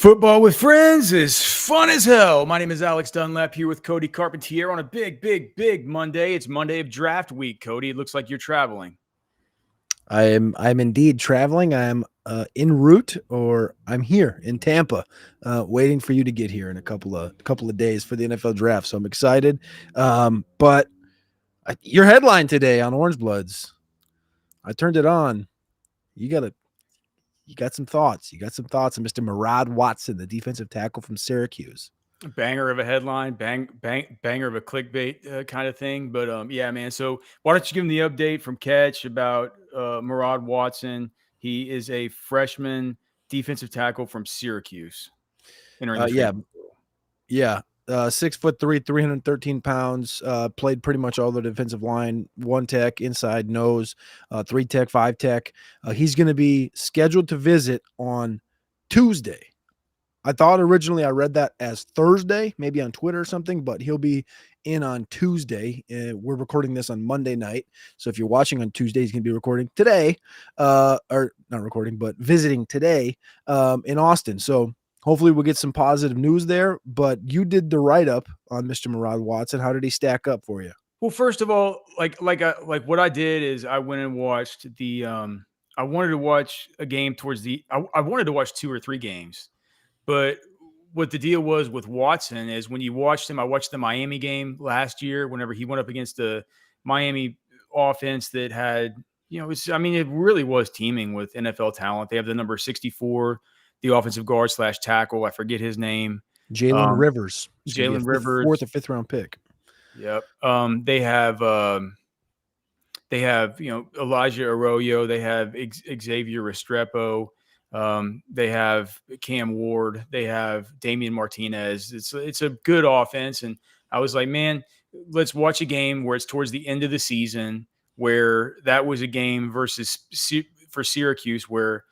Football with friends is fun as hell. My name is Alex Dunlap here with Cody Carpentier on a big Monday. It's Monday of draft week, Cody. It looks like you're traveling. I'm indeed traveling. I'm en route, or I'm here in Tampa, waiting for you to get here in a couple of days for the NFL draft. So I'm excited. But your headline today on Orange Bloods, I turned it on. You got some thoughts. You got some thoughts on Mr. Murad Watson, the defensive tackle from Syracuse. Banger of a headline, banger of a clickbait kind of thing. But yeah, man. So why don't you give him the update from Catch about Murad Watson? He is a freshman defensive tackle from Syracuse. Entering the Yeah, transfer. yeah. 6'3", 313 pounds, played pretty much all the defensive line, one tech, inside, nose, three tech, five tech. He's going to be scheduled to visit on Tuesday. I thought originally I read that as Thursday, maybe on Twitter or something, but he'll be in on Tuesday. We're recording this on Monday night. So if you're watching on Tuesday, he's going to be recording today, or not recording, but visiting today in Austin. So hopefully we'll get some positive news there. But you did the write-up on Mr. Murad Watson. How did he stack up for you? Well, first of all, like what I did is I went and watched the. I wanted to watch a game towards the. I wanted to watch 2 or 3 games. But what the deal was with Watson is when you watched him, I watched the Miami game last year whenever he went up against the Miami offense that had, it really was teaming with NFL talent. They have the number 64, the offensive guard / tackle. I forget his name. Jalen Rivers. Jalen Rivers. 4th or 5th round pick. Yep. They have Elijah Arroyo. They have Xavier Restrepo. They have Cam Ward. They have Damian Martinez. It's a good offense. And I was like, man, let's watch a game where it's towards the end of the season, where that was a game for Syracuse, where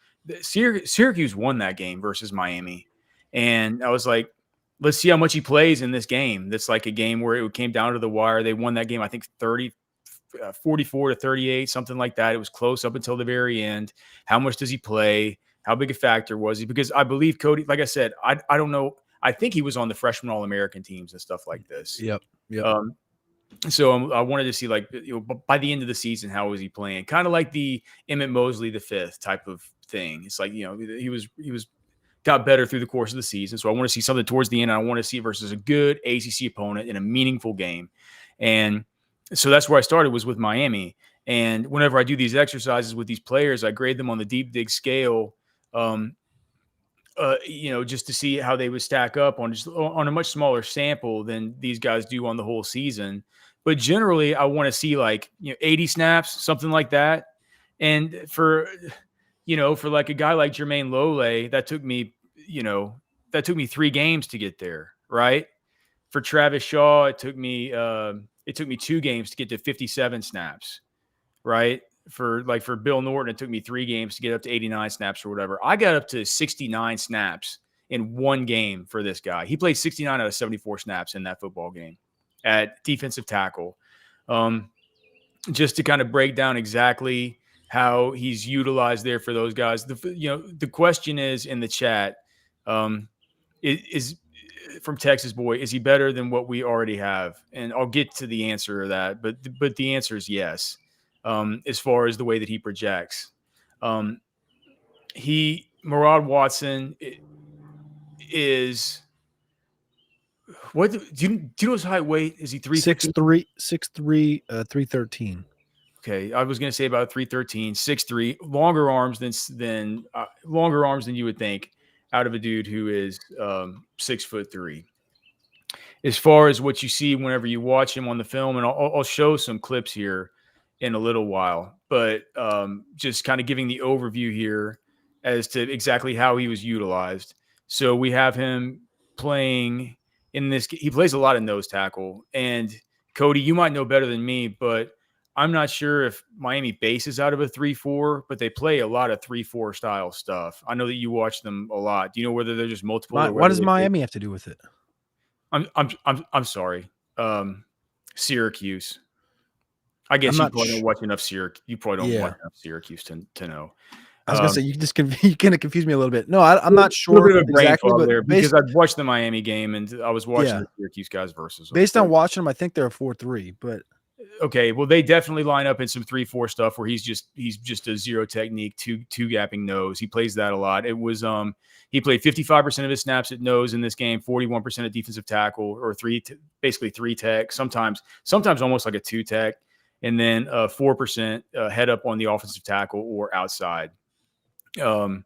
Syracuse won that game versus Miami. And I was like, let's see how much he plays in this game. That's like a game where it came down to the wire. They won that game, I think 44-38, something like that. It was close up until the very end. How much does he play? How big a factor was he? Because I believe Cody, like I said, I don't know. I think he was on the freshman All-American teams and stuff like this. Yep. So I wanted to see, by the end of the season, how was he playing? Kind of like the Emmett Mosley the fifth type of thing. It's like, he was got better through the course of the season. So I want to see something towards the end. And I want to see it versus a good ACC opponent in a meaningful game. And so that's where I started, was with Miami. And whenever I do these exercises with these players, I grade them on the deep dig scale, just to see how they would stack up on a much smaller sample than these guys do on the whole season. But generally, I want to see 80 snaps, something like that. And for like a guy like Jermaine Lole, that took me 3 games to get there, right? For Travis Shaw, it took me 2 games to get to 57 snaps, right? For Bill Norton, it took me 3 games to get up to 89 snaps or whatever. I got up to 69 snaps in 1 game for this guy. He played 69 out of 74 snaps in that football game at defensive tackle. Just to kind of break down exactly how he's utilized there for those guys. The question is in the chat, is from Texas Boy, is he better than what we already have? And I'll get to the answer of that, but the answer is yes. As far as the way that he projects, Murad Watson is what? Do you know his height, weight? Is he 6'3", 313. Okay, I was going to say about 313, 6'3", longer arms than you would think out of a dude who is 6'3". As far as what you see whenever you watch him on the film, and I'll show some clips here in a little while, but just kind of giving the overview here as to exactly how he was utilized. So we have him playing in this. He plays a lot of nose tackle, and Cody, you might know better than me, but I'm not sure if Miami bases out of a 3-4, but they play a lot of 3-4 style stuff. I know that you watch them a lot. Do you know whether they're just multiple? What does Miami have to do with it? I'm sorry. Syracuse. I guess you probably don't watch enough Syracuse. You probably don't watch enough Syracuse to know. I was gonna say you kind of confused me a little bit. No, I'm not A sure little bit of brain exactly, fog but there because I'd watched the Miami game and I was watching yeah, the Syracuse guys versus them. based on watching them, I think they're a 4-3. But Okay, well, they definitely line up in some 3-4 stuff where he's just a zero technique, two gapping nose. He plays that a lot. It was he played 55% of his snaps at nose in this game, 41% at defensive tackle, or basically three tech, sometimes almost like a two tech, and then 4% head up on the offensive tackle or outside. In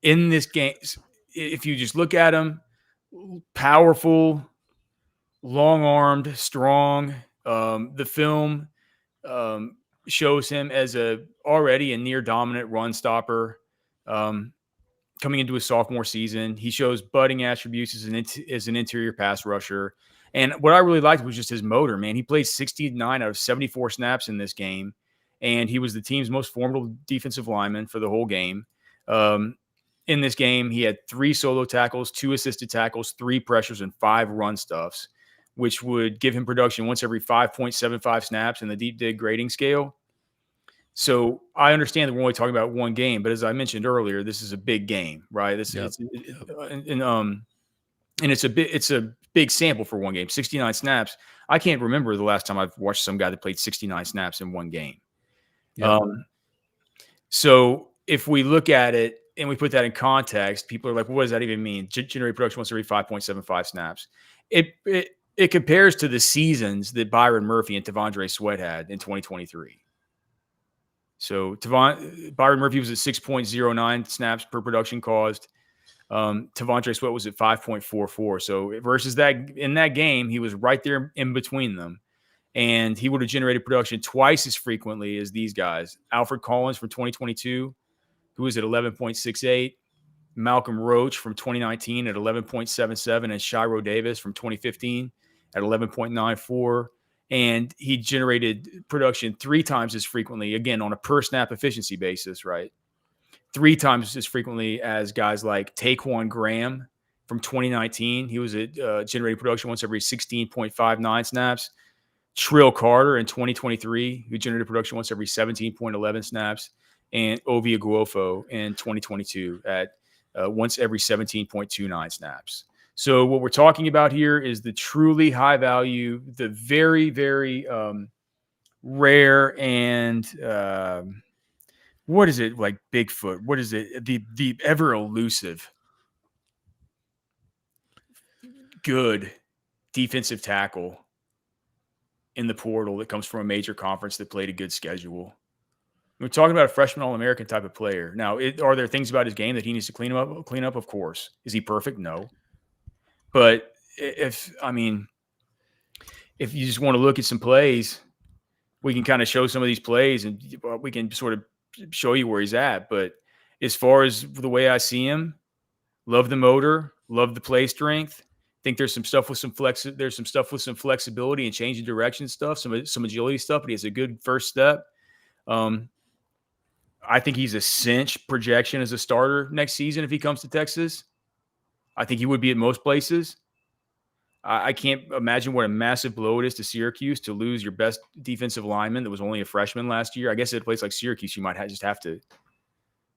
this game, if you just look at him, powerful, long armed, strong. The film shows him as already a near dominant run stopper. Coming into his sophomore season, he shows budding attributes as an interior pass rusher. And what I really liked was just his motor, man. He played 69 out of 74 snaps in this game, and he was the team's most formidable defensive lineman for the whole game. In this game, he had 3 solo tackles, 2 assisted tackles, 3 pressures, and 5 run stuffs, which would give him production once every 5.75 snaps in the deep dig grading scale. So I understand that we're only talking about one game, but as I mentioned earlier, this is a big game, right? And it's a big sample for one game. 69 snaps. I can't remember the last time I've watched some guy that played 69 snaps in one game. yep. So if we look at it and we put that in context, people are like, well, what does that even mean? Generate production once every 5.75 snaps. It compares to the seasons that Byron Murphy and Tavondre Sweat had in 2023. So Byron Murphy was at 6.09 snaps per production caused. Tavondre Sweat was at 5.44. So versus that, in that game, he was right there in between them. And he would have generated production twice as frequently as these guys. Alfred Collins from 2022, who was at 11.68. Malcolm Roach from 2019 at 11.77. And Shiro Davis from 2015 at 11.94. And he generated production 3 times as frequently, again, on a per snap efficiency basis, right? 3 times as frequently as guys like Taquan Graham from 2019. He was at generating production once every 16.59 snaps. Trill Carter in 2023, who generated production once every 17.11 snaps. And Ovie Aguofo in 2022 at once every 17.29 snaps. So what we're talking about here is the truly high value, the very, very rare and what is it, like Bigfoot? What is it? The ever elusive, good defensive tackle in the portal that comes from a major conference that played a good schedule. We're talking about a freshman All-American type of player. Now, are there things about his game that he needs to clean up? Of course. Is he perfect? No. But if you just want to look at some plays, we can kind of show some of these plays and we can sort of show you where he's at. But as far as the way I see him, love the motor, love the play strength. Think there's some stuff with some flexibility and changing direction stuff, some agility stuff, but he has a good first step. I think he's a cinch projection as a starter next season if he comes to Texas. I think he would be at most places. I can't imagine what a massive blow it is to Syracuse to lose your best defensive lineman that was only a freshman last year. I guess at a place like Syracuse, you might just have to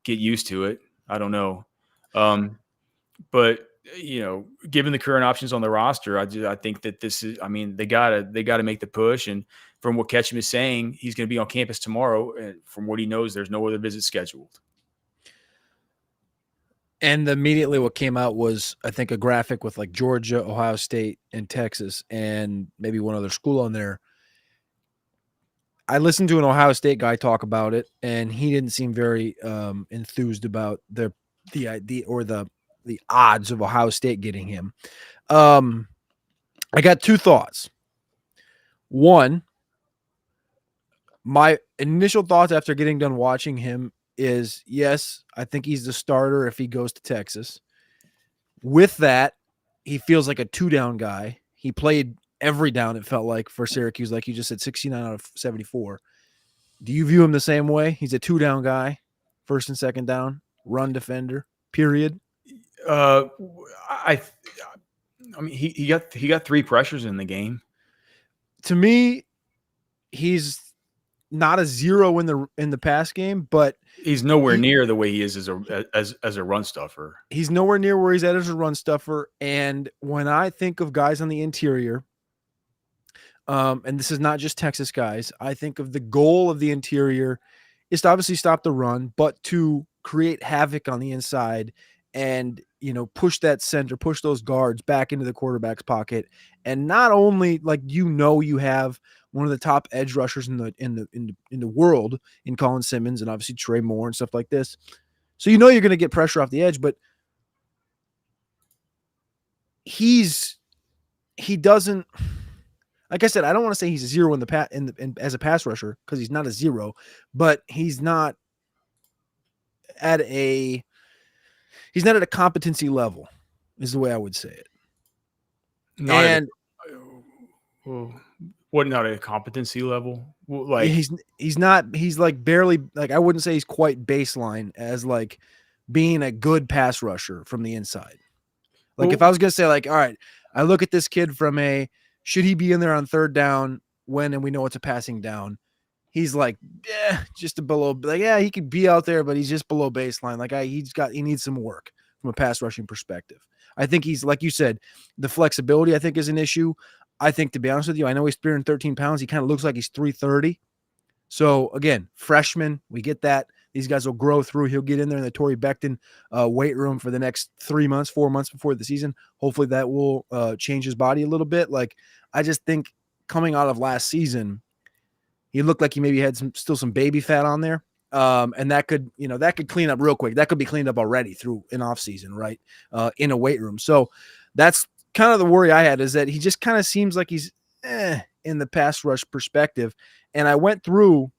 get used to it. I don't know. But given the current options on the roster, I think that this is. I mean, they gotta make the push. And from what Ketchum is saying, he's going to be on campus tomorrow. And from what he knows, there's no other visits scheduled. And immediately what came out was, I think, a graphic with like Georgia, Ohio State, and Texas, and maybe one other school on there. I listened to an Ohio State guy talk about it, and he didn't seem very enthused about the odds of Ohio State getting him. I got 2 thoughts. One, my initial thoughts after getting done watching him is, yes, I think he's the starter if he goes to Texas. With that, he feels like a 2-down guy. He played every down, it felt like, for Syracuse, like you just said, 69 out of 74. Do you view him the same way? He's a 2-down guy, first and second down, run defender, period. I mean, he got 3 pressures in the game. To me, he's not a 0 in the pass game, but He's nowhere He near the way he is as a run stuffer. he's nowhere near where he's at as a run stuffer. And when I think of guys on the interior, and this is not just Texas guys, I think of the goal of the interior is to obviously stop the run, but to create havoc on the inside and push that center, push those guards back into the quarterback's pocket. And not only you have one of the top edge rushers in the world in Colin Simmons and obviously Trey Moore and stuff like this. So you're going to get pressure off the edge, but he doesn't, like I said, I don't want to say he's a zero as a pass rusher, because he's not a zero, but he's not at a competency level, is the way I would say it. Not at a competency level? Like he's not, he's like barely, like I wouldn't say he's quite baseline as like being a good pass rusher from the inside. Like if I was going to say like, all right, I look at this kid from should he be in there on third down and we know it's a passing down? He's like, just below, like, yeah, he could be out there, but he's just below baseline. Like he needs some work from a pass rushing perspective. I think he's, like you said, the flexibility I think is an issue. I think, to be honest with you, I know he's 313 pounds. He kind of looks like he's 330. So again, freshman, we get that. These guys will grow through. He'll get in there in the Torrey Becton weight room for the next 4 months before the season. Hopefully that will change his body a little bit. Like, I just think coming out of last season, he looked like he maybe had still some baby fat on there. And that could clean up real quick. That could be cleaned up already through an off season, right? In a weight room. So that's kind of the worry I had, is that he just kind of seems like he's in the pass rush perspective. And I went through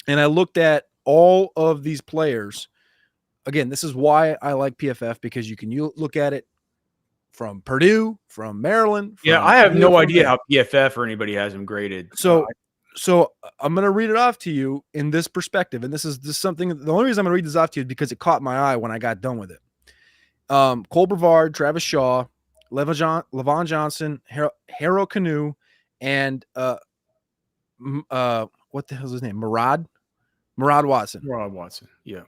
and I looked at all of these players. Again, this is why I like PFF, because you can look at it from Purdue, from Maryland. Yeah, I have no idea how PFF or anybody has him graded. So I'm going to read it off to you in this perspective. And this is something, the only reason I'm going to read this off to you is because it caught my eye when I got done with it. Cole Brevard, Travis Shaw, Levon Johnson, Harold Canoe, and what the hell is his name? Murad Watson. Murad Watson, yeah.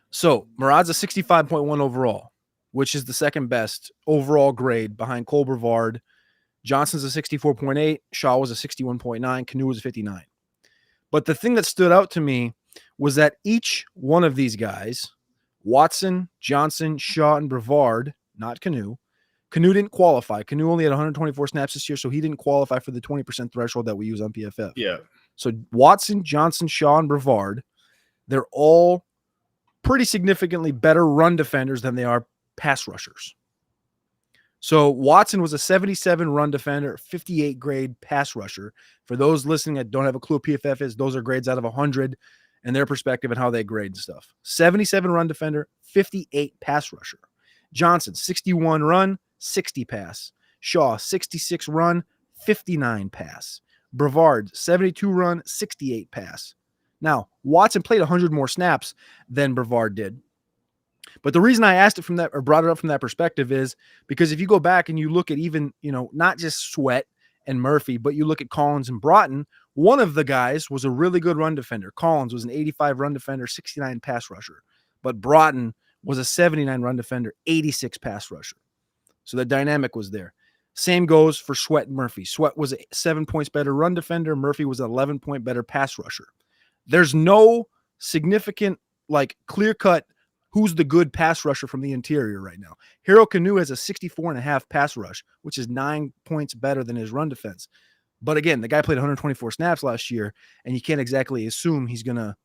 So Murad's a 65.1 overall, which is the second best overall grade behind Cole Brevard. Johnson's a 64.8. Shaw was a 61.9. Canoe was a 59. But the thing that stood out to me was that each one of these guys, Watson, Johnson, Shaw, and Brevard, not Canoe didn't qualify. Canoe only had 124 snaps this year, so he didn't qualify for the 20% threshold that we use on PFF. Yeah. So Watson, Johnson, Shaw, and Brevard, they're all pretty significantly better run defenders than they are pass rushers. So Watson was a 77 run defender, 58 grade pass rusher. For those listening that don't have a clue what PFF is, those are grades out of 100 and their perspective and how they grade and stuff. 77 run defender, 58 pass rusher. Johnson, 61 run, 60 pass. Shaw, 66 run, 59 pass. Brevard, 72 run, 68 pass. Now, Watson played 100 more snaps than Brevard did. But the reason I asked it from that, or brought it up from that perspective, is because if you go back and you look at even, not just Sweat and Murphy, but you look at Collins and Broughton, one of the guys was a really good run defender. Collins was an 85 run defender, 69 pass rusher. But Broughton was a 79 run defender, 86 pass rusher. So the dynamic was there. Same goes for Sweat and Murphy. Sweat was a 7 points better run defender. Murphy was an 11-point better pass rusher. There's no significant, clear-cut who's the good pass rusher from the interior right now. Harold Canoe has a 64.5 pass rush, which is 9 points better than his run defense. But again, the guy played 124 snaps last year, and you can't exactly assume he's going to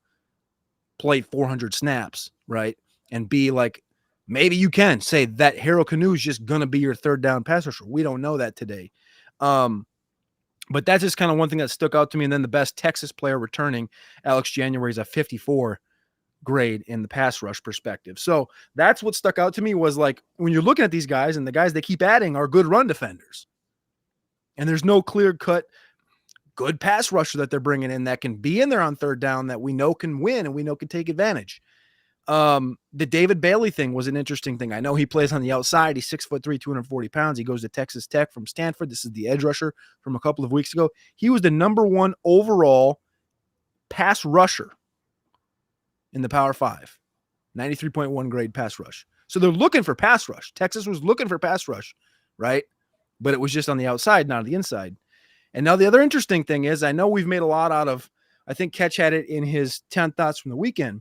play 400 snaps, right? And be like, maybe you can say that Harold Canoe is just going to be your third down pass rusher. We don't know that today. But that's just kind of one thing that stuck out to me. And then the best Texas player returning, Alex January, is a 54 grade in the pass rush perspective. So that's what stuck out to me, was like, when you're looking at these guys, and the guys they keep adding are good run defenders, and there's no clear cut good pass rusher that they're bringing in that can be in there on third down, that we know can win and we know can take advantage. The David Bailey thing was an interesting thing. I know he plays on the outside. He's 6'3", 240 pounds. He goes to Texas Tech from Stanford. This is the edge rusher from a couple of weeks ago. He was the number 1 overall pass rusher in the Power 5. 93.1 grade pass rush. So they're looking for pass rush. Texas was looking for pass rush, right? But it was just on the outside, not on the inside. And now the other interesting thing is, I know we've made a lot out of, I think Ketch had it in his 10 thoughts from the weekend,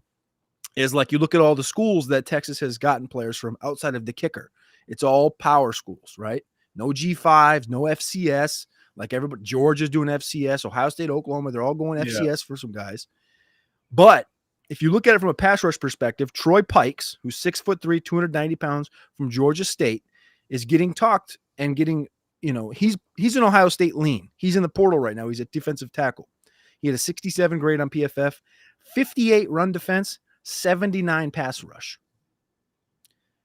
is like you look at all the schools that Texas has gotten players from outside of the kicker. It's all power schools, right? No G5s, no FCS. Like everybody, Georgia's doing FCS, Ohio State, Oklahoma, they're all going FCS for some guys. But if you look at it from a pass rush perspective, Troy Pikes, who's 6'3", 290 pounds from Georgia State, is getting talked and getting, he's an Ohio State lean. He's in the portal right now. He's a defensive tackle. He had a 67 grade on PFF, 58 run defense, 79 pass rush.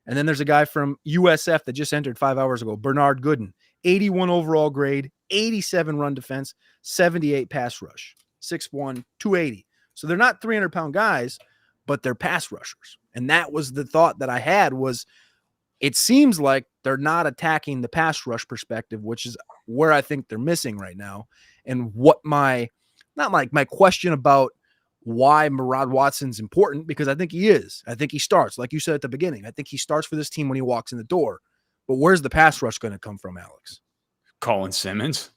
And then there's a guy from USF that just entered 5 hours ago, Bernard Gooden, 81 overall grade, 87 run defense, 78 pass rush, 6'1", 280. So they're not 300-pound guys, but they're pass rushers. And that was the thought that I had was it seems like they're not attacking the pass rush perspective, which is where I think they're missing right now. And what my question about why Murad Watson's important, because I think he is. I think he starts, like you said at the beginning. I think he starts for this team when he walks in the door. But where's the pass rush going to come from, Alex? Colin Simmons.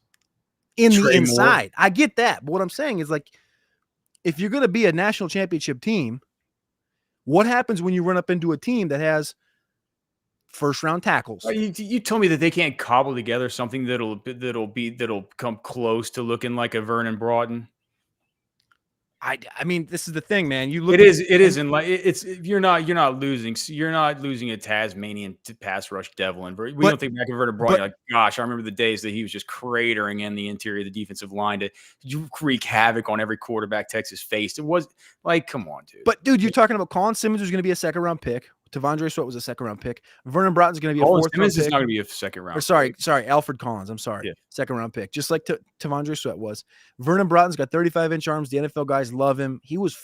In the inside. I get that. But what I'm saying is, like, if you're going to be a national championship team, what happens when you run up into a team that has first-round tackles? You told me that they can't cobble together something that'll come close to looking like a Vernon Broughton. I mean, this is the thing, man. You look. It isn't like it's. You're not losing. You're not losing a Tasmanian pass rush devil. And we don't think back of Vernon Broughton. Like, gosh, I remember the days that he was just cratering in the interior of the defensive line to wreak havoc on every quarterback Texas faced. It was like, come on, dude. But dude, you're talking about Colin Simmons, who's going to be a second-round pick. Tavondre Sweat was a second-round pick. Vernon Broughton's going to be a fourth-round pick. Simmons is not going to be a second-round. Or sorry, Alfred Collins. I'm sorry, second-round pick, just like Tavondre Sweat was. Vernon Broughton's got 35-inch arms. The NFL guys love him. He was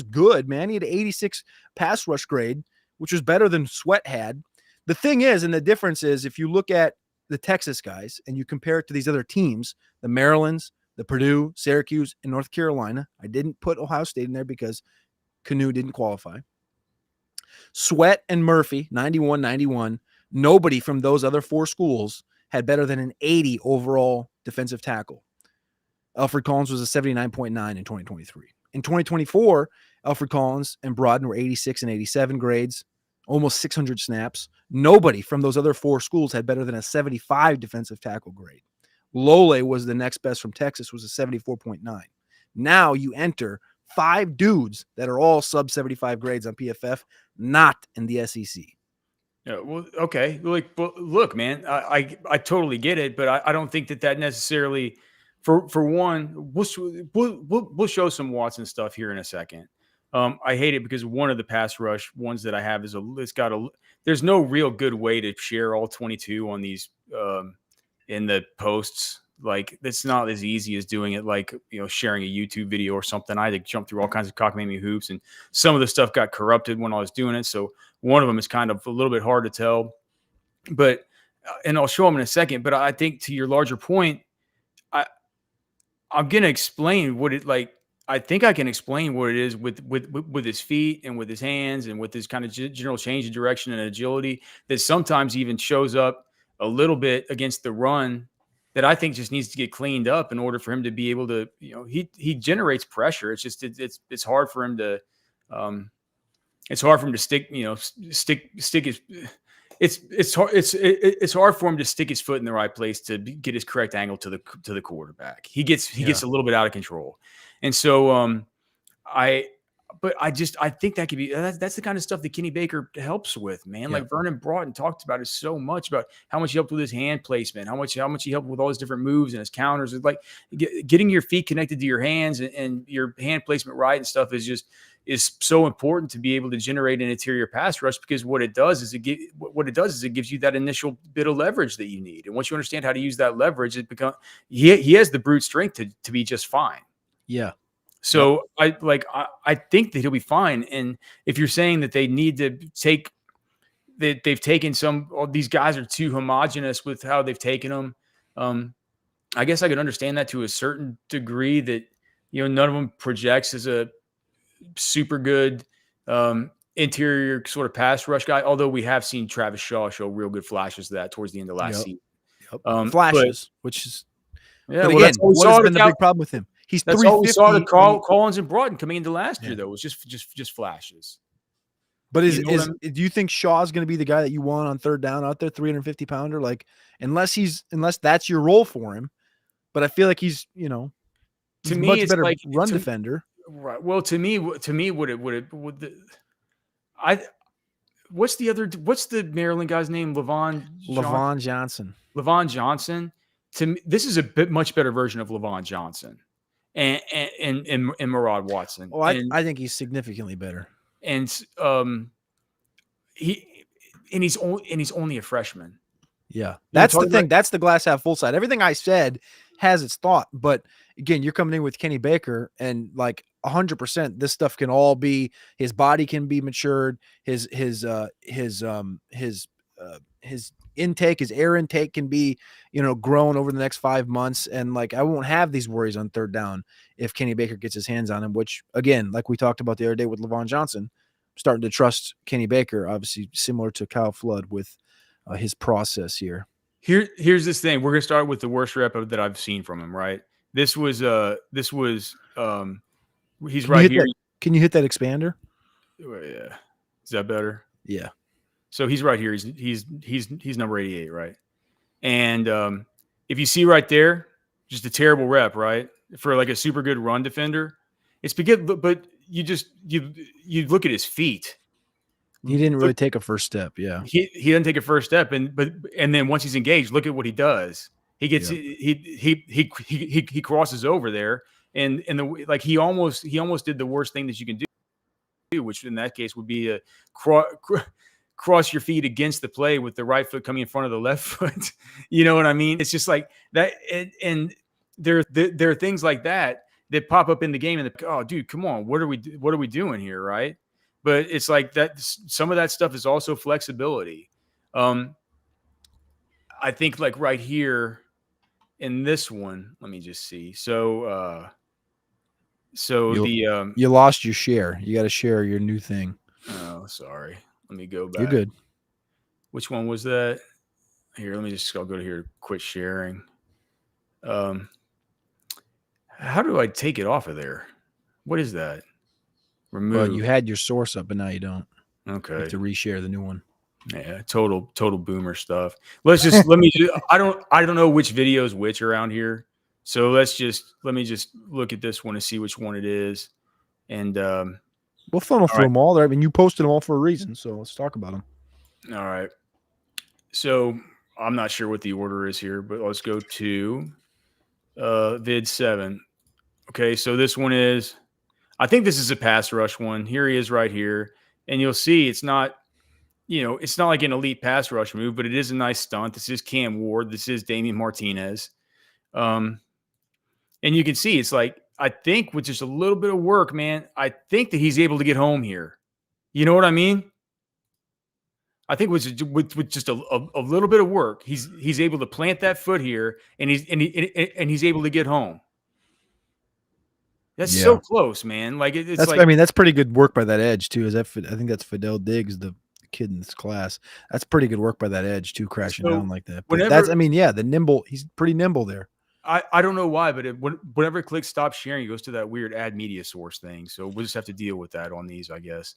good, man. He had an 86 pass rush grade, which was better than Sweat had. The thing is, and the difference is, if you look at the Texas guys and you compare it to these other teams, the Marylands, the Purdue, Syracuse, and North Carolina. I didn't put Ohio State in there because Canoe didn't qualify. Sweat and Murphy, 91, 91. Nobody from those other four schools had better than an 80 overall defensive tackle. Alfred Collins was a 79.9 in 2023. In 2024, Alfred Collins and Broughton were 86 and 87 grades, almost 600 snaps. Nobody from those other four schools had better than a 75 defensive tackle grade. Lole was the next best from Texas, was a 74.9. Now you enter 5 dudes that are all sub 75 grades on PFF, not in the SEC. Yeah, well, okay. Look, man, I totally get it, but I don't think that necessarily, for one, we'll show some Watson stuff here in a second. I hate it because one of the pass rush ones that I have is there's no real good way to share all 22 on these in the posts. Like, it's not as easy as doing it, like, sharing a YouTube video or something. I had to jump through all kinds of cockamamie hoops, and some of the stuff got corrupted when I was doing it. So one of them is kind of a little bit hard to tell, but, and I'll show them in a second. But I think to your larger point, I'm going to explain what it like. I think I can explain what it is with his feet and with his hands and with his kind of general change of direction and agility that sometimes even shows up a little bit against the run that I think just needs to get cleaned up in order for him to be able to, he generates pressure. It's just, it's hard for him to, stick his, it's hard for him to stick his foot in the right place to get his correct angle to the quarterback. He gets a little bit out of control. And so, I think that could be, that's the kind of stuff that Kenny Baker helps with, man. Yeah. Like Vernon Broughton talked about it so much about how much he helped with his hand placement, how much he helped with all his different moves and his counters. It's like getting your feet connected to your hands and your hand placement right and stuff is so important to be able to generate an interior pass rush, because what it does is it gives you that initial bit of leverage that you need. And once you understand how to use that leverage, he has the brute strength to be just fine. Yeah. So I think that he'll be fine. And if you're saying that they need to they've taken these guys are too homogenous with how they've taken them. I guess I could understand that to a certain degree, that, none of them projects as a super good Interior sort of pass rush guy, although we have seen Travis Shaw show real good flashes of that towards the end of last Yep. season. Yep. But Flashes, which is, yeah, but well, that's again, all we what has saw. been the big problem with him? He's That's all we saw to 350. And Collins and Broughton coming into last year, Yeah. though. It was just flashes. But You know what I mean? do you think Shaw's going to be the guy that you want on third down out there, 350 pounder? Like, unless that's your role for him. But I feel like he's To a me, much it's better like run defender. right. Well, to me, what's the Maryland guy's name? Levon Johnson. Levon Johnson. To me, this is a bit much better version of Levon Johnson and Murad Watson. Oh, I think he's significantly better. And he's only a freshman. Yeah, that's the thing. That's the glass half full side. Everything I said has its thought, but again, you're coming in with Kenny Baker, and like 100%, this stuff can all be. His body can be matured. His intake, his air intake can be, grown over the next 5 months, and like I won't have these worries on third down if Kenny Baker gets his hands on him. Which again, like we talked about the other day with Levon Johnson, I'm starting to trust Kenny Baker. Obviously, similar to Kyle Flood with his process here. Here's this thing. We're gonna start with the worst rep that I've seen from him. Right. He's right here. Can you hit that expander? Yeah. Is that better? Yeah. So he's right here. He's number 88, right? And if you see right there, just a terrible rep, right? For like a super good run defender. It's because, but you look at his feet. He didn't really take a first step. Yeah. He doesn't take a first step. And then once he's engaged, look at what he does. He gets he crosses over there, and he almost did the worst thing that you can do, which in that case would be a cross your feet against the play with the right foot coming in front of the left foot. You know what I mean? It's just like that, and there are things like that pop up in the game, and oh, dude, come on, what are we doing here, right? But it's like that. Some of that stuff is also flexibility. I think like right here in this one, let me just see. So you lost your share. You got to share your new thing. Oh, sorry. Let me go back. You're good. Which one was that? Here, I'll go to here. Quit sharing. How do I take it off of there? What is that? Remove. Well, you had your source up, but now you don't. Okay. You have to reshare the new one. Yeah, total boomer stuff. I don't know which video is which around here. So let me just look at this one and see which one it is. And we'll funnel through them all there. I mean, you posted them all for a reason, so let's talk about them. All right. So I'm not sure what the order is here, but let's go to vid 7. Okay, so this one is, I think this is a pass rush one. Here he is right here. And you'll see it's not like an elite pass rush move, but it is a nice stunt. This is Cam Ward. This is Damian Martinez. And you can see it's like, I think with just a little bit of work, man, I think that he's able to get home here. You know what I mean? I think with just a little bit of work, he's able to plant that foot here, and he's able to get home. That's so close, man. Like that's pretty good work by that edge too. I think that's Fidel Diggs, the kid in this class. That's pretty good work by that edge too, crashing down like that. But the nimble. He's pretty nimble there. I don't know why, but whenever it clicks stop sharing, it goes to that weird add media source thing. So we'll just have to deal with that on these, I guess.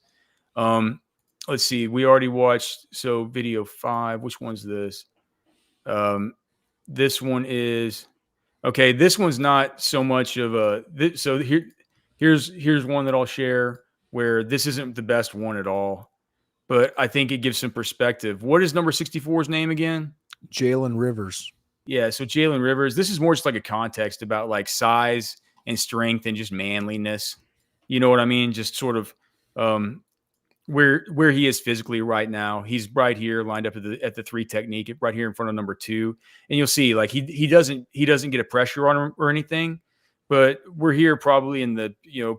Let's see. We already watched video 5. Which one's this? This one is okay. This one's not so much of a. So here's one that I'll share where this isn't the best one at all, but I think it gives some perspective. What is number 64's name again? Jalen Rivers. Yeah, so Jalen Rivers, this is more just like a context about like size and strength and just manliness. You know what I mean? Just sort of where he is physically right now. He's right here lined up at the 3 technique, right here in front of number 2. And you'll see like he doesn't get a pressure on him or anything, but we're here probably in the,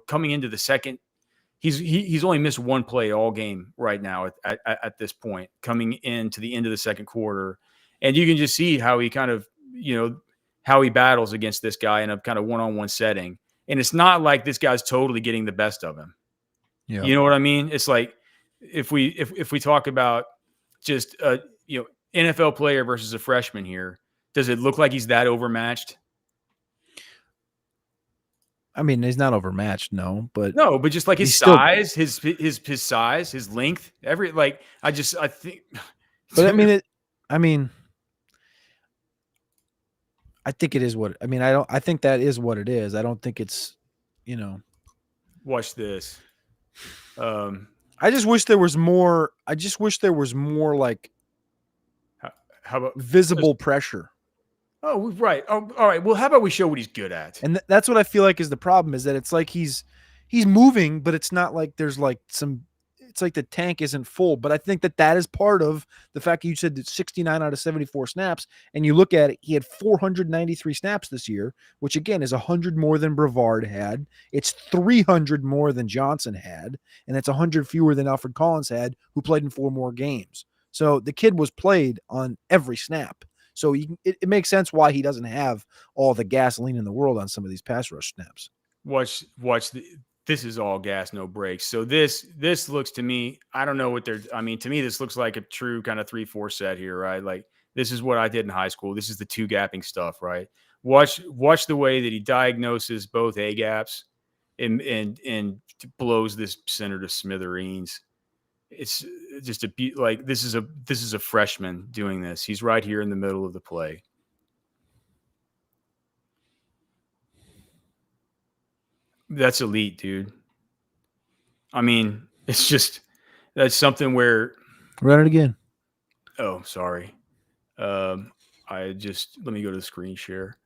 coming into the second. He's only missed one play all game right now at this point, coming into the end of the second quarter. And you can just see how he kind of, how he battles against this guy in a kind of one-on-one setting. And it's not like this guy's totally getting the best of him. Yeah. You know what I mean? It's like if we talk about just a NFL player versus a freshman here, does it look like he's that overmatched? I mean, he's not overmatched, no, but No, but just like his he's still. size, his size, his length, I think. But I mean, I mean, I think it is what. I mean, I don't. I think that is what it is. I don't think it's, you know. Watch this. I just wish there was more. I just wish there was more like how about visible pressure. Oh, right. Oh, all right. Well, how about we show what he's good at? And that's what I feel like is the problem, is that it's like he's moving, but it's not like there's like some. It's like the tank isn't full, but I think that is part of the fact that you said that 69 out of 74 snaps, and you look at it, he had 493 snaps this year, which again is 100 more than Brevard had. It's 300 more than Johnson had, and it's 100 fewer than Alfred Collins had, who played in 4 more games. So the kid was played on every snap. So it makes sense why he doesn't have all the gasoline in the world on some of these pass rush snaps. Watch this is all gas, no brakes. So this looks to me, I don't know what they're. I mean, to me, this looks like a true kind of 3-4 set here, right? Like this is what I did in high school. This is the 2 gapping stuff, right? Watch the way that he diagnoses both A gaps and blows this center to smithereens. It's just like this is a freshman doing this. He's right here in the middle of the play. That's elite, dude. I mean, it's just that's something where. Run it again. Oh, sorry. I just let me go to the screen share.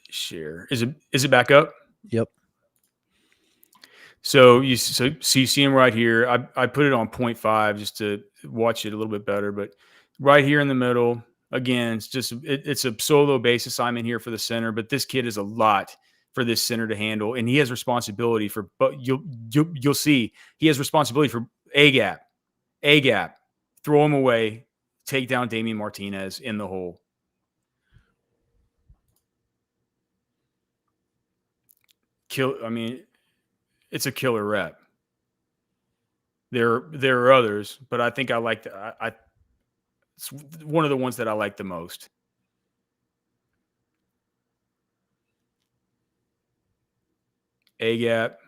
Share is it back up? Yep. So you see him right here. I put it on 0.5 just to watch it a little bit better, but right here in the middle. Again, it's a solo base assignment here for the center, but this kid is a lot for this center to handle, and he has responsibility for. But you'll see he has responsibility for a gap, throw him away, take down Damian Martinez in the hole. I mean, it's a killer rep. There are others, but I think I like it's one of the ones that I like the most. A gap,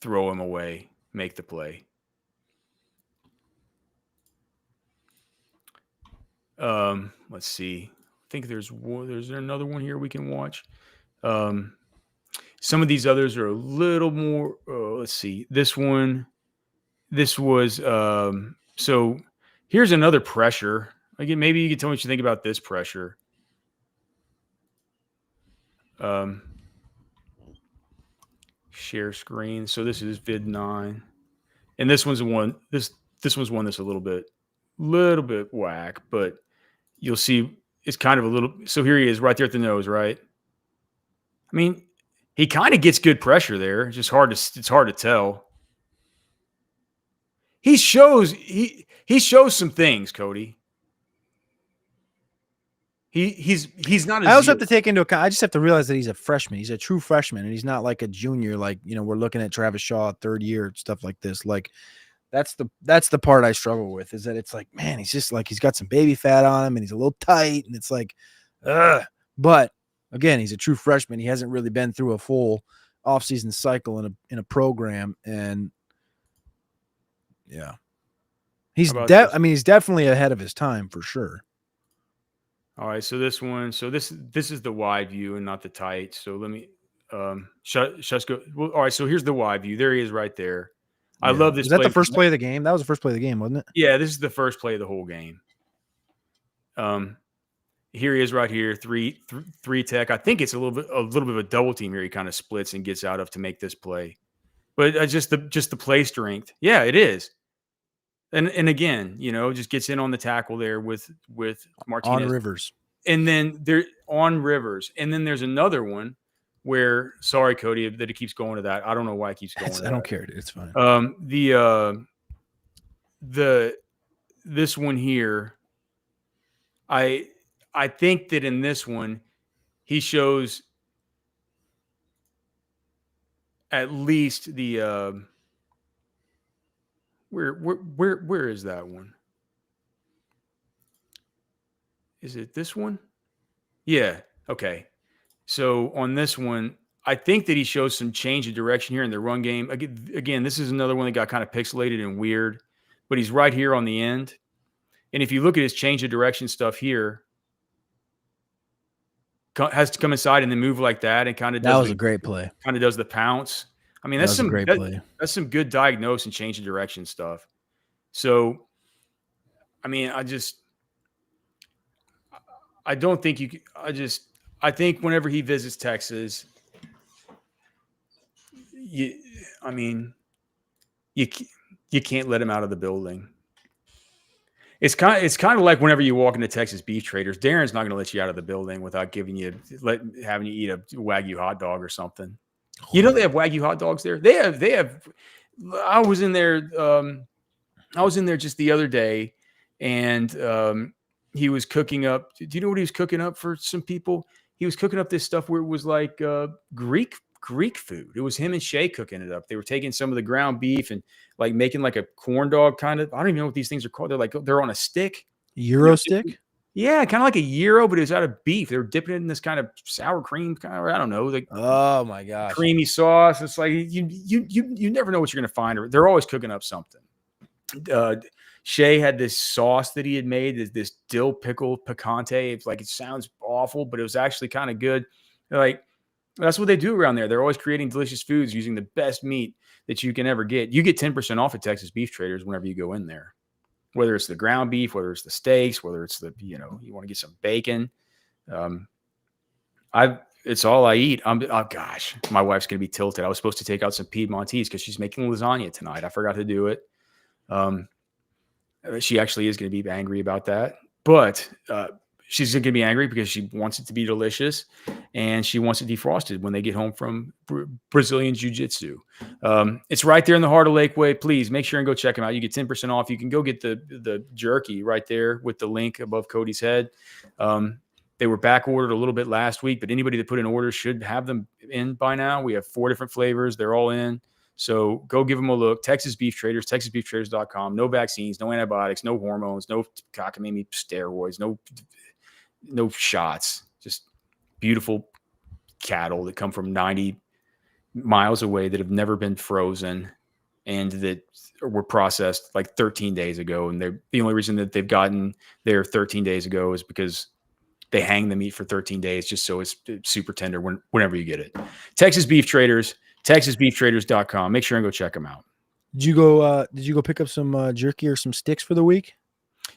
throw him away, make the play. Let's see. I think there's there another one here we can watch. Some of these others are a little more. Let's see. This one. This was so. Here's another pressure. Again, maybe you can tell me what you think about this pressure. Share screen. So this is vid 9, and this one's one. This one's one that's a little bit whack, but you'll see it's kind of a little. So here he is, right there at the nose, right? I mean, he kind of gets good pressure there. It's just it's hard to tell. He shows some things, Cody. He's not. I also have to take into account. I just have to realize that he's a freshman. He's a true freshman, and he's not like a junior. Like, we're looking at Travis Shaw, 3rd year, stuff like this. Like, that's the part I struggle with, is that it's like, man, he's just like, he's got some baby fat on him, and he's a little tight, and it's like, ugh. But again, he's a true freshman. He hasn't really been through a full offseason cycle in a program, and yeah, he's definitely ahead of his time for sure. All right, so this one, this is the wide view and not the tight. So let me just go. Well, all right, so here's the wide view. There he is, right there. I love this. Is that the first play of the game? That was the first play of the game, wasn't it? Yeah, this is the first play of the whole game. Here he is, right here, three tech. I think it's a little bit of a double team here. He kind of splits and gets out of to make this play, but just the play strength. Yeah, it is. And again, just gets in on the tackle there with Martinez. On Rivers. And then there's another one where, sorry, Cody, that it keeps going to that. I don't know why it keeps going to that. I don't care, dude. It's fine. This one here, I think that in this one, he shows at least the where is that one? Is it this one? Yeah. Okay. So on this one, I think that he shows some change of direction here in the run game. Again, this is another one that got kind of pixelated and weird, but he's right here on the end. And if you look at his change of direction stuff here, has to come inside and then move like that, and kind of That does was a great play. the pounce. I mean, That was a great play. that's some good diagnose and change of direction stuff. So, I mean, I don't think you. I think whenever he visits Texas, you, I mean, you you can't let him out of the building. It's kind of like whenever you walk into Texas Beef Traders, Darren's not going to let you out of the building without having you eat a Wagyu hot dog or something. You know they have Wagyu hot dogs there. They have. I was in there. I was in there just the other day, and he was cooking up. Do you know what he was cooking up for some people? He was cooking up this stuff where it was like Greek food. It was him and Shay cooking it up. They were taking some of the ground beef and like making like a corn dog kind of. I don't even know what these things are called. They're on a stick. Euro stick? Yeah, kind of like a gyro, but it was out of beef. They were dipping it in this kind of sour cream, kind of, I don't know, like Oh my gosh. creamy sauce. It's like you never know what you're gonna find. They're always cooking up something. Shay had this sauce that he had made, this dill pickle picante. It's like, it sounds awful, but it was actually kind of good. Like, that's what they do around there. They're always creating delicious foods using the best meat that you can ever get. You get 10% off at Texas Beef Traders whenever you go in there. Whether it's the ground beef, whether it's the steaks, whether it's you want to get some bacon. It's all I eat. Oh gosh, my wife's going to be tilted. I was supposed to take out some Piedmontese because she's making lasagna tonight. I forgot to do it. She actually is going to be angry about that, but she's going to be angry because she wants it to be delicious and she wants it defrosted when they get home from Brazilian Jiu-Jitsu. It's right there in the heart of Lakeway. Please make sure and go check them out. You get 10% off. You can go get the jerky right there with the link above Cody's head. They were back ordered a little bit last week, but anybody that put in orders should have them in by now. We have 4 different flavors. They're all in. So go give them a look. Texas Beef Traders, TexasBeefTraders.com. No vaccines, no antibiotics, no hormones, no cockamamie steroids, no shots. Just beautiful cattle that come from 90 miles away that have never been frozen and that were processed like 13 days ago. And the only reason that they've gotten there 13 days ago is because they hang the meat for 13 days just so it's super tender whenever you get it. Texas Beef Traders, TexasBeefTraders.com. Make sure and go check them out. Did you go pick up some jerky or some sticks for the week?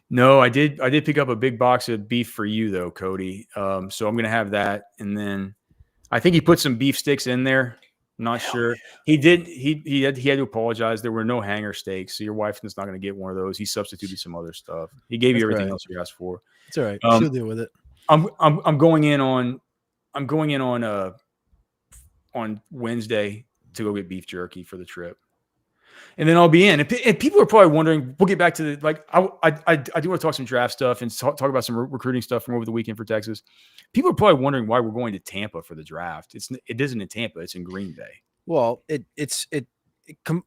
No, I did pick up a big box of beef for you though, Cody. So I'm going to have that. And then I think he put some beef sticks in there. I'm not sure. Yeah. He had to apologize. There were no hanger steaks. So your wife is not going to get one of those. He substituted some other stuff. He gave you everything else you asked for. It's all right. She'll deal with it. I'm going in on Wednesday to go get beef jerky for the trip, and then I'll be in. And people are probably wondering. We'll get back to the I do want to talk some draft stuff and talk about some recruiting stuff from over the weekend for Texas. People are probably wondering why we're going to Tampa for the draft. It isn't in Tampa. It's in Green Bay. Well, it's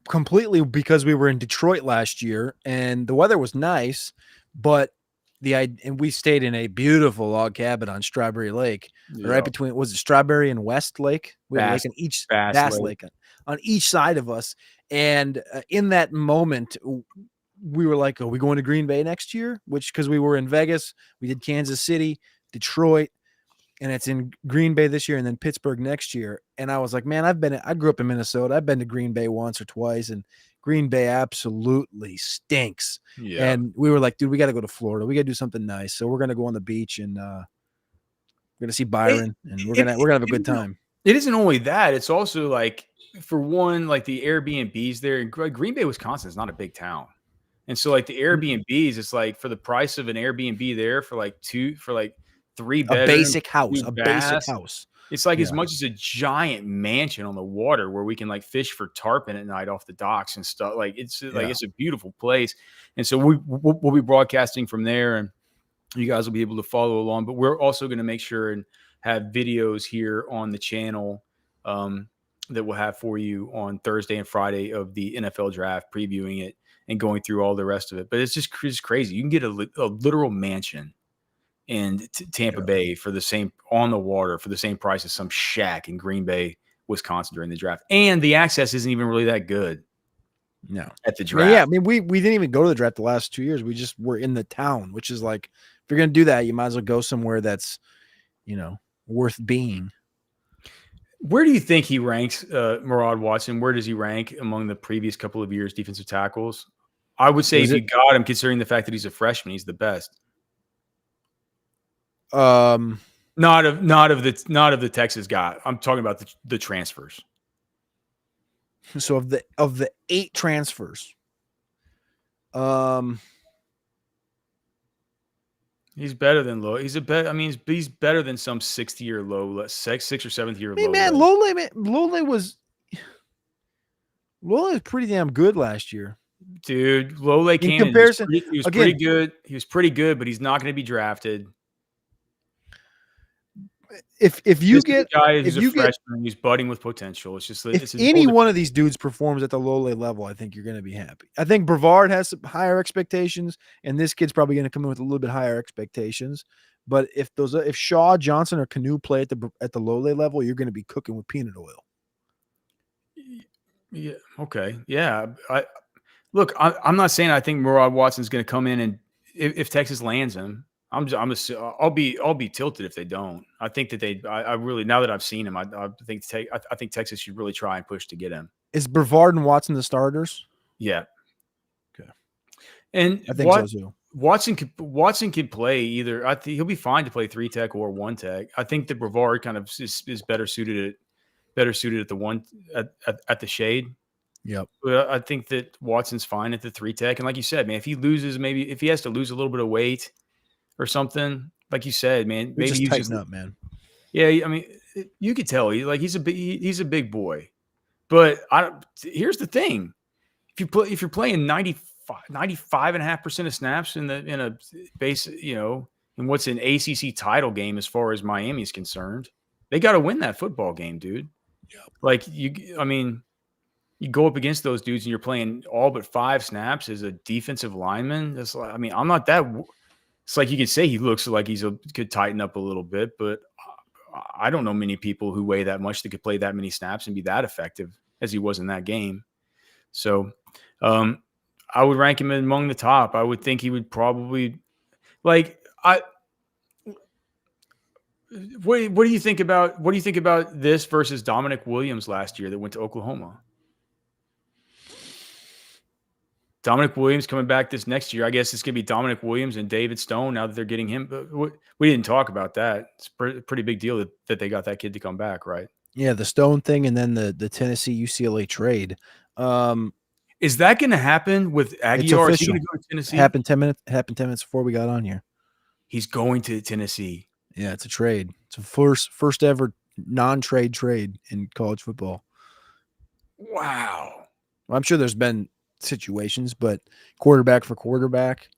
completely because we were in Detroit last year and the weather was nice, but and we stayed in a beautiful log cabin on Strawberry Lake, right between, was it Strawberry and West Lake? We had a lake on each Bass Lake on each side of us. And in that moment, we were like, are we going to Green Bay next year? Because we were in Vegas, we did Kansas City, Detroit, and it's in Green Bay this year and then Pittsburgh next year. And I was like, man, I grew up in Minnesota. I've been to Green Bay once or twice, and Green Bay absolutely stinks. Yeah. And we were like, dude, we got to go to Florida. We got to do something nice. So we're going to go on the beach and we're going to see Byron and we're going to have a good time. It isn't only that. It's also like, for one, like the Airbnbs there in Green Bay, Wisconsin is not a big town. And so like the Airbnbs, it's like for the price of an Airbnb there for like 3 bedrooms, a basic house. It's like as much as a giant mansion on the water where we can like fish for tarpon at night off the docks and stuff. Like it's a beautiful place. And so we'll be broadcasting from there, and you guys will be able to follow along. But we're also going to make sure and have videos here on the channel that we'll have for you on Thursday and Friday of the NFL draft, previewing it and going through all the rest of it. But it's just crazy. You can get a literal mansion in Tampa Bay for the same on the water for the same price as some shack in Green Bay, Wisconsin during the draft. And the access isn't even really that good. No. At the draft. Yeah, I mean, we didn't even go to the draft the last 2 years. We just were in the town, which is like, if you're going to do that, you might as well go somewhere that's, worth being. Where do you think he ranks, Murad Watson? Where does he rank among the previous couple of years defensive tackles? I would say if you got him, considering the fact that he's a freshman, he's the best. Not of the Texas guy. I'm talking about the transfers. So of the 8 transfers, he's better than Low. He's better than some 6th-year low, 6th or 7th-year low. Man, Lole was pretty damn good last year. Dude, Lole came in comparison. He was pretty good. He was pretty good, but he's not going to be drafted. If you get a guy who's a freshman, he's budding with potential. It's just if any one of these dudes performs at the Lole level, I think you're going to be happy. I think Brevard has some higher expectations, and this kid's probably going to come in with a little bit higher expectations. But if Shaw, Johnson, or Canoe play at the Lole level, you're going to be cooking with peanut oil. Yeah. Okay. Yeah. I'm not saying I think Murad Watson's going to come in and if Texas lands him. I'll be tilted if they don't. I think that I really, now that I've seen him, I think Texas should really try and push to get him. Is Brevard and Watson the starters? Yeah. Okay. And I think so too. Watson can play either. I think he'll be fine to play 3 tech or 1 tech. I think that Brevard kind of is better suited at the one at the shade. Yep. But I think that Watson's fine at the 3 tech. And like you said, man, if he has to lose a little bit of weight or something, like you said, man, maybe just tighten up, man. Yeah, I mean, you could tell he's a big boy. But here's the thing: if you're playing 95.5% of snaps in a base, in what's an ACC title game as far as Miami is concerned, they got to win that football game, dude. Yep. Like you go up against those dudes and you're playing all but 5 snaps as a defensive lineman. That's like, I'm not that. It's like you can say he looks like could tighten up a little bit, but I don't know many people who weigh that much that could play that many snaps and be that effective as he was in that game. So I would rank him among the top. I would think he would probably what do you think about this versus Dominic Williams last year that went to Oklahoma? Dominic Williams coming back this next year. I guess it's going to be Dominic Williams and David Stone now that they're getting him. But we didn't talk about that. It's a pretty big deal that they got that kid to come back, right? Yeah, the Stone thing and then the Tennessee UCLA trade. Is that going to happen with Aguilar? Is he going to go to Tennessee? Happened 10 minutes before we got on here. He's going to Tennessee. Yeah, it's a trade. It's a first ever non-trade trade in college football. Wow. Well, I'm sure there's been situations, but quarterback for quarterback,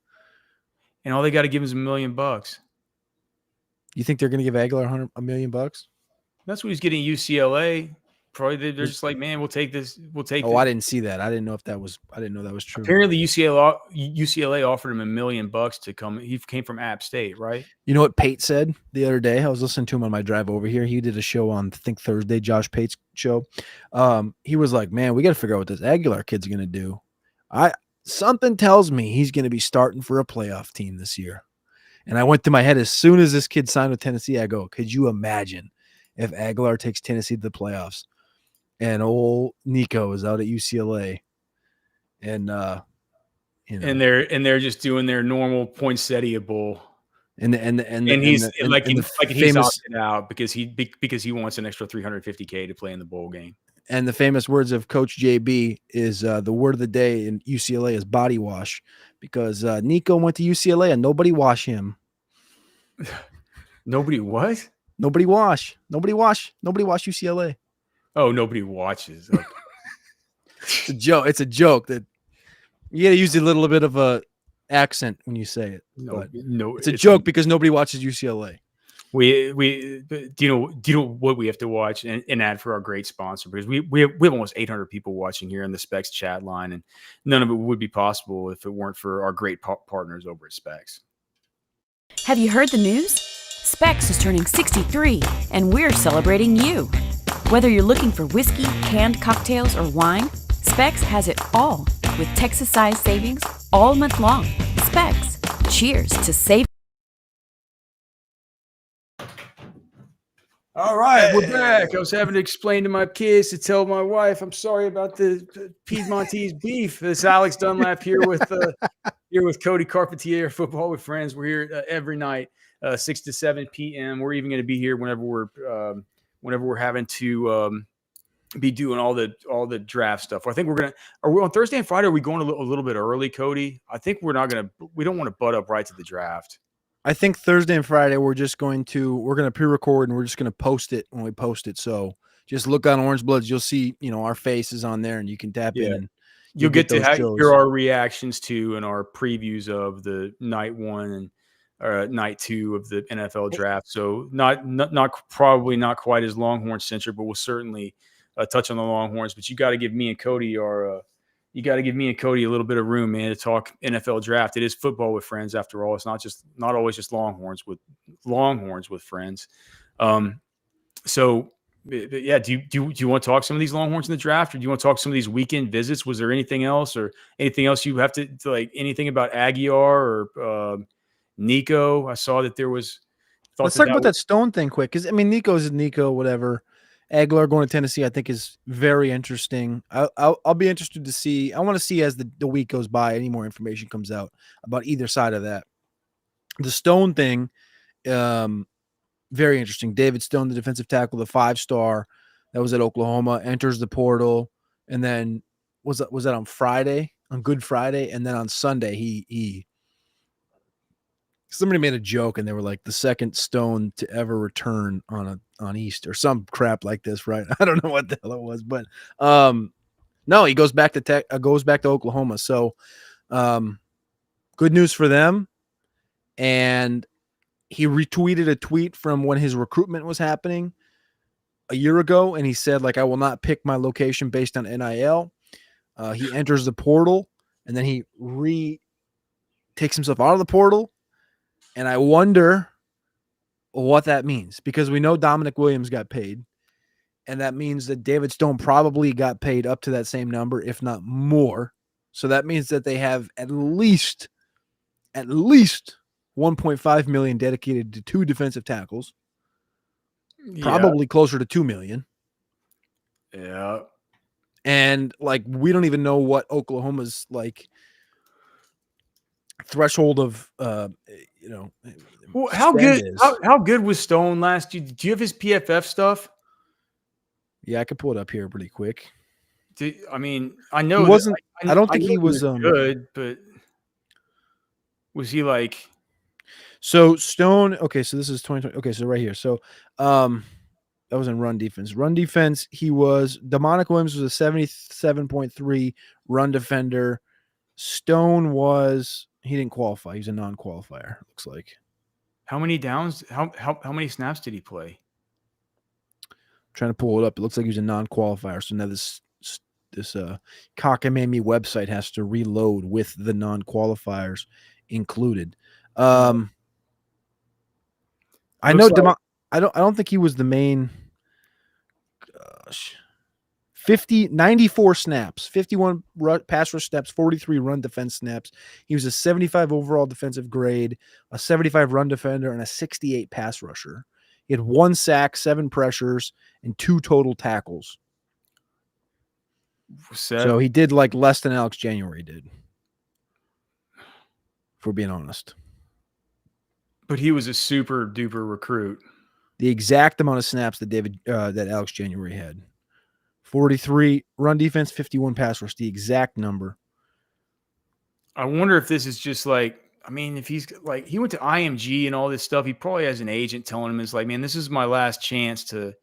and all they got to give him is $1 million. You think they're going to give Aguilar $1 million? That's what he's getting at UCLA. Probably they're just like, man, we'll take this. Oh, I didn't see that. I didn't know that was true. Apparently, UCLA offered him $1 million to come. He came from App State, right? You know what Pate said the other day? I was listening to him on my drive over here. He did a show on, I think, Thursday, Josh Pate's show. He was like, man, we got to figure out what this Aguilar kid's going to do. Something tells me he's going to be starting for a playoff team this year. And I went to my head as soon as this kid signed with Tennessee, I go, could you imagine if Aguilar takes Tennessee to the playoffs and old Nico is out at UCLA and and they're just doing their normal poinsettia bowl. And he's opted out because he wants an extra $350K to play in the bowl game. And the famous words of Coach JB is the word of the day in UCLA is body wash, because Nico went to UCLA and nobody wash him. Nobody what? Nobody wash UCLA. Oh, nobody watches. Okay. It's a joke. It's a joke that you got to use a little bit of a accent when you say it. No, it's a joke because nobody watches UCLA. Do you know what we have to watch and add for our great sponsor, because we have almost 800 people watching here in the Specs chat line, and none of it would be possible if it weren't for our great partners over at Specs. Have you heard the news? Specs is turning 63, and we're celebrating you. Whether you're looking for whiskey, canned cocktails, or wine, Specs has it all, with Texas-sized savings all month long. Specs. Cheers to save. All right, we're back. I was having to explain to my kids, to tell my wife, I'm sorry about the Piedmontese beef. This Alex Dunlap here with Cody Carpentier, Football with Friends. We're here every night, 6 to 7 p.m. We're even going to be here whenever we're having to be doing all the draft stuff. I think are we on Thursday and Friday? Are we going a little bit early, Cody? I think we don't want to butt up right to the draft. I think Thursday and Friday we're going to pre-record and we're just going to post it when we post it. So just look on Orange Bloods. You'll see, our faces on there, and you can tap in and you'll get to hear our reactions to and our previews of the night 1 and night 2 of the NFL draft. So probably not quite as Longhorn centric, but we'll certainly touch on the Longhorns. But you got to give me and Cody a little bit of room, man, to talk NFL draft. It is Football with Friends after all. It's not always just Longhorns with friends. So yeah, do you want to talk some of these Longhorns in the draft, or do you want to talk some of these weekend visits? Was there anything else you have to like, anything about Aguiar or Nico? I saw that there was. Let's talk about that Stone thing quick, because Nico's Nico, whatever. Aguilar going to Tennessee, I think, is very interesting. I'll be interested to see. I want to see as the week goes by, any more information comes out about either side of that. The Stone thing, very interesting. David Stone, the defensive tackle, the 5-star that was at Oklahoma, enters the portal, and then was that on Friday, on Good Friday, and then on Sunday he somebody made a joke and they were like, the second Stone to ever return on East or some crap like this, right? I don't know what the hell it was, but no, he goes back to Oklahoma. So good news for them. And he retweeted a tweet from when his recruitment was happening a year ago, and he said, like, I will not pick my location based on NIL. He enters the portal, and then he takes himself out of the portal. And I wonder what that means, because we know Dominic Williams got paid, and that means that David Stone probably got paid up to that same number, if not more. So that means that they have at least 1.5 million dedicated to 2 defensive tackles, probably closer to 2 million. Yeah. And like, we don't even know what Oklahoma's like threshold of well, how good was Stone last year? Do you have his PFF stuff? Yeah, I could pull it up here pretty quick. I know he wasn't. I don't think he was good, but was he like? So Stone. Okay, so this is 2020. Okay, so right here. So that was in run defense. Run defense. Dominic Williams was a 77.3 run defender. Stone he didn't qualify. He's a non-qualifier. Looks like. How many downs? How many snaps did he play? I'm trying to pull it up. It looks like he was a non-qualifier. So now this cockamamie website has to reload with the non-qualifiers included. I know. I don't think he was the main. Gosh. 94 snaps, 51 pass rush snaps, 43 run defense snaps. He was a 75 overall defensive grade, a 75 run defender, and a 68 pass rusher. He had 1 sack, 7 pressures, and 2 total tackles. So he did like less than Alex January did, if we're being honest. But he was a super duper recruit. The exact amount of snaps that Alex January had. 43 run defense, 51 pass rush, the exact number. I wonder if this is just like, if he's like, he went to IMG and all this stuff, he probably has an agent telling him, it's like, man, this is my last chance this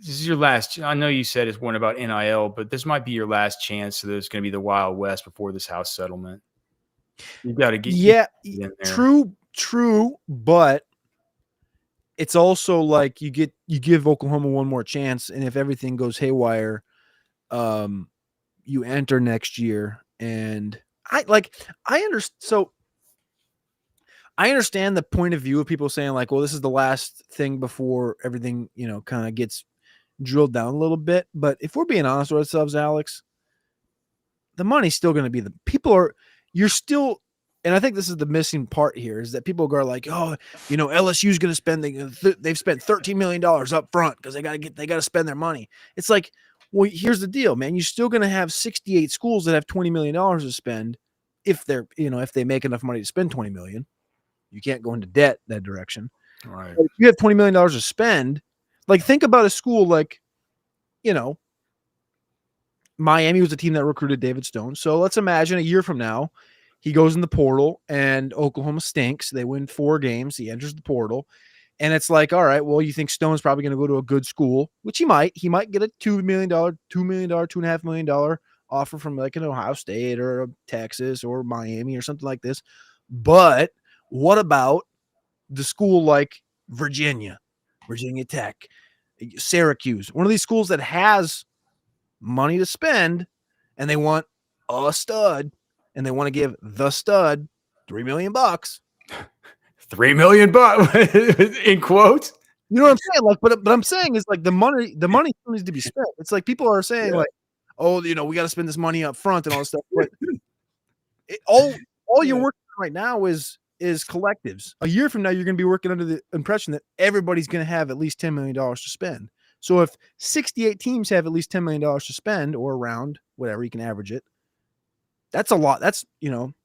is your last. I know you said it's one about NIL, but this might be your last chance. So there's going to be the Wild West before this house settlement. You got to get. True. But it's also like you give Oklahoma one more chance, and if everything goes haywire, you enter next year. And I understand. So I understand the point of view of people saying like, well, this is the last thing before everything, kind of gets drilled down a little bit. But if we're being honest with ourselves, Alex, the money's still going to be you're still, and I think this is the missing part here is that people go like, oh, LSU's going to spend, they've spent $13 million up front because they got to spend their money. It's like, well, here's the deal, man. You're still going to have 68 schools that have $20 million to spend if if they make enough money to spend $20 million. You can't go into debt that direction. Right. But if you have $20 million to spend, like think about a school like, Miami was a team that recruited David Stone. So let's imagine a year from now, he goes in the portal and Oklahoma stinks. They win 4 games. He enters the portal. And it's like, all right, well, you think Stone's probably going to go to a good school, which he might. He might get a $2 million, $2.5 million offer from like an Ohio State or a Texas or Miami or something like this. But what about the school like Virginia Tech, Syracuse, one of these schools that has money to spend and they want a stud and they want to give the stud $3 million. $3 million in quotes. You know what I'm saying? Like, but I'm saying is like the money still needs to be spent. It's like people are saying like, oh, we got to spend this money up front and all this stuff. But all you're working on right now is collectives. A year from now, you're going to be working under the impression that everybody's going to have at least $10 million to spend. So if 68 teams have at least $10 million to spend or around whatever, you can average it. That's a lot. That's,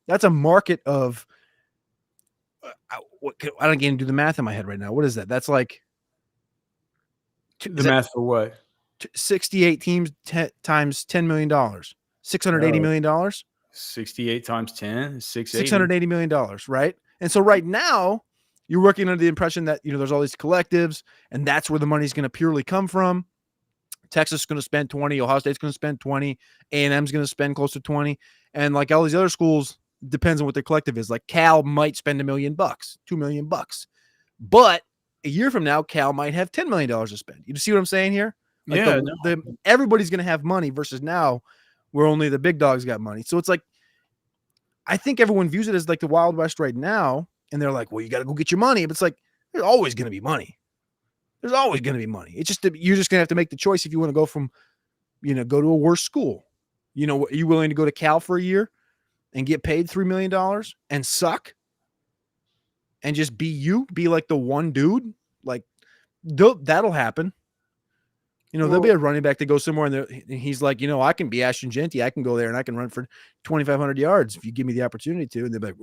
that's a market of, I don't even do the math in my head right now. What is that? That's like the math for what? 68 teams times $10 million, $680 million. 68 times 10, $680 million, right? And so right now, you're working under the impression that, there's all these collectives, and that's where the money's going to purely come from. Texas is going to spend 20, Ohio State's going to spend 20, A&M's going to spend close to 20, and like all these other schools, depends on what their collective is. Like Cal might spend $1 million, $2 million, but a year from now, Cal might have $10 million to spend. You see what I'm saying here? Like everybody's going to have money versus now where only the big dogs got money. So it's like, I think everyone views it as like the Wild West right now. And they're like, well, you got to go get your money. But it's like, there's always going to be money. There's always going to be money. It's just, you're just going to have to make the choice if you want to go from, go to a worse school. Are you willing to go to Cal for a year and get paid $3 million and suck and just be like the one dude? Like, that'll happen. There'll be a running back that goes somewhere and he's like, I can be Ashton Genty. I can go there and I can run for 2,500 yards if you give me the opportunity to. And they're like,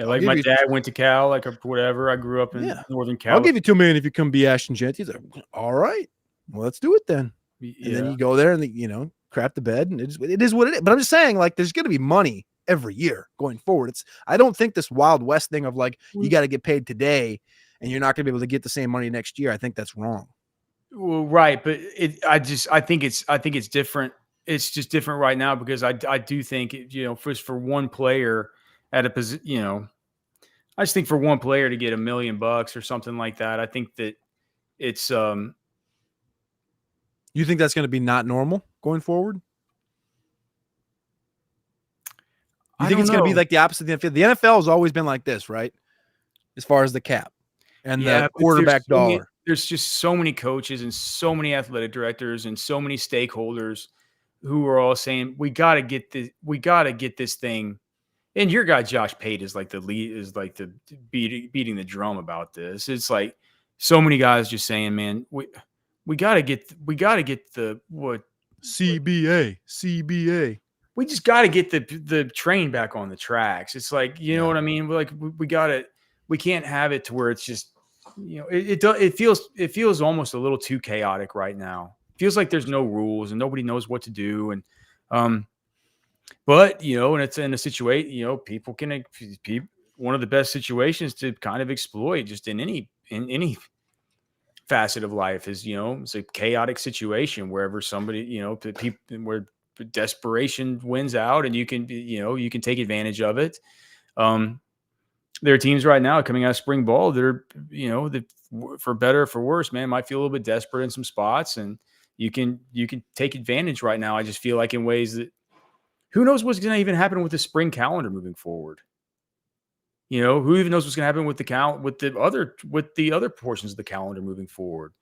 like my dad went to Cal, like whatever. I grew up in Northern Cal. I'll give you $2 million if you come be Ashton Genty. He's like, all right, well, let's do it then. And then you go there and crap the bed, and it is what it is. But I'm just saying, like, there's going to be money every year going forward. I don't think this Wild West thing of like you got to get paid today and you're not going to be able to get the same money next year. I think that's wrong. Well, right, but I think it's different. It's just different right now because I do think for one player at a position, I just think for one player to get $1 million or something like that, I think that it's You think that's going to be not normal going forward? You think it's going to be like the opposite of the NFL? The NFL has always been like this, right? As far as the cap and the quarterback dollar. There's just so many coaches and so many athletic directors and so many stakeholders who are all saying, we got to get this thing. And your guy, Josh Pate, is like the lead, is like the beating the drum about this. It's like so many guys just saying, man, we got to get the CBA. We just got to get the train back on the tracks. It's like, you know what I mean? Like we can't have it to where it's just, it feels almost a little too chaotic right now. It feels like there's no rules and nobody knows what to do. And, but and it's in a situation, people can, one of the best situations to kind of exploit just in any facet of life is, it's a chaotic situation wherever somebody, people where desperation wins out and you can take advantage of it. There are teams right now coming out of spring ball that are, for better or for worse, man, might feel a little bit desperate in some spots, and you can take advantage right now. I just feel like in ways that who knows what's going to even happen with the spring calendar moving forward. Who even knows what's going to happen with the other portions of the calendar moving forward.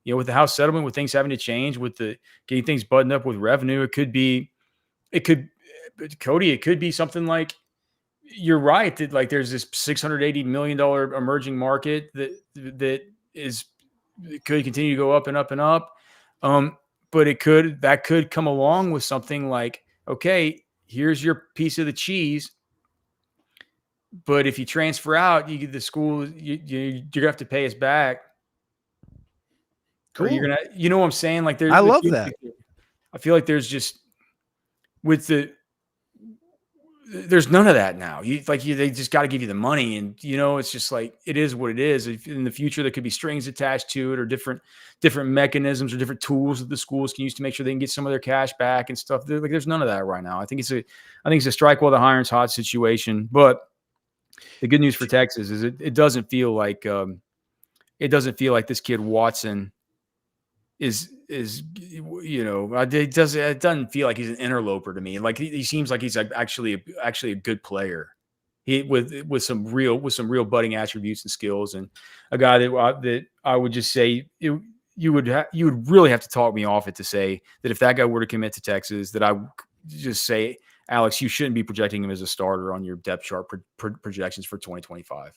With the house settlement, with things having to change, with the getting things buttoned up with revenue, Cody, it could be something like, you're right that like there's this $680 million emerging market that could continue to go up and up and up. But that could come along with something like, okay, here's your piece of the cheese. But if you transfer out, you get the school, you're gonna have to pay us back. Cool. Or you're gonna, what I'm saying? Like I love that. I feel like there's just there's none of that now. They just got to give you the money, and it's just like it is what it is. In the future, there could be strings attached to it, or different mechanisms or different tools that the schools can use to make sure they can get some of their cash back and stuff. There's none of that right now. I think it's a strike while the iron's hot situation. But the good news for Texas is it doesn't feel like this kid Watson is it doesn't feel like he's an interloper to me. Like he seems like he's actually a good player. With some real budding attributes and skills, and a guy that I would just say you would really have to talk me off it to say that if that guy were to commit to Texas, that I would just say, Alex, you shouldn't be projecting him as a starter on your depth chart projections for 2025.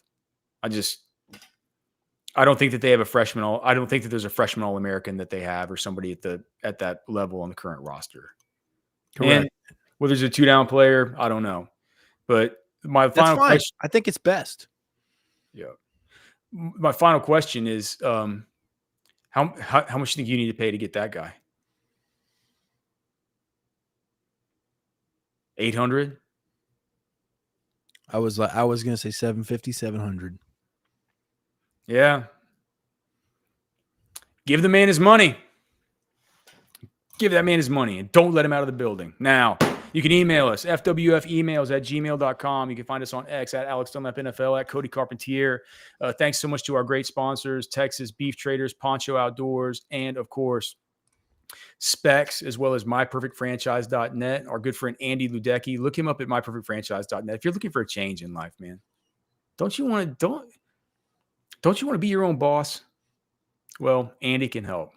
I don't think that they have a freshman. I don't think that there's a freshman All-American that they have, or somebody at that level on the current roster. Correct. And whether there's a 2-down player, I don't know. But my final question, I think it's best. Yeah. My final question is, how much do you think you need to pay to get that guy? 800? I was going to say 750, 700. Yeah. Give the man his money. Give that man his money, and don't let him out of the building. Now, you can email us, fwfemails@gmail.com. You can find us on X at Alex Dunlap NFL, at Cody Carpentier. Thanks so much to our great sponsors, Texas Beef Traders, Poncho Outdoors, and of course, Specs, as well as myperfectfranchise.net. Our good friend Andy Ludecki. Look him up at myperfectfranchise.net. If you're looking for a change in life, man, don't you want to be your own boss? Well, Andy can help.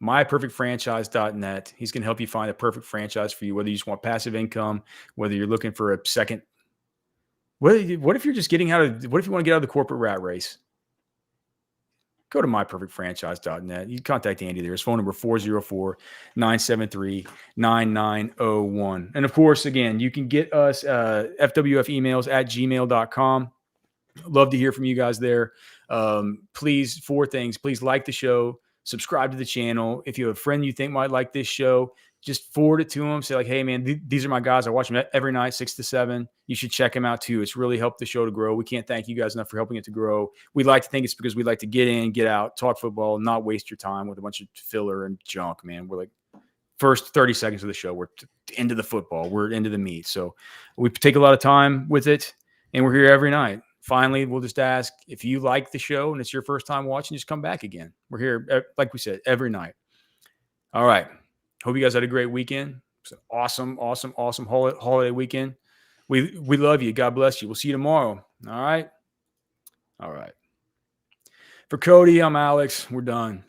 myperfectfranchise.net. He's going to help you find a perfect franchise for you, whether you just want passive income, whether you're looking for a second. What if you're just what if you want to get out of the corporate rat race? Go to myperfectfranchise.net. You can contact Andy there. His phone number 404-973-9901. And of course, again, you can get us fwfemails@gmail.com. Love to hear from you guys there. Please, 4 things. Please like the show, subscribe to the channel. If you have a friend you think might like this show, just forward it to them. Say like, hey man, these are my guys. I watch them every night, 6 to 7. You should check them out too. It's really helped the show to grow. We can't thank you guys enough for helping it to grow. We like to think it's because we like to get in, get out, talk football, not waste your time with a bunch of filler and junk, man. We're like, first 30 seconds of the show, we're into the football. We're into the meat. So we take a lot of time with it, and we're here every night. Finally, we'll just ask, if you like the show and it's your first time watching, just come back again. We're here, like we said, every night. All right. Hope you guys had a great weekend. It's an awesome holiday weekend. We love you. God bless you. We'll see you tomorrow. All right. For Cody, I'm Alex. We're done.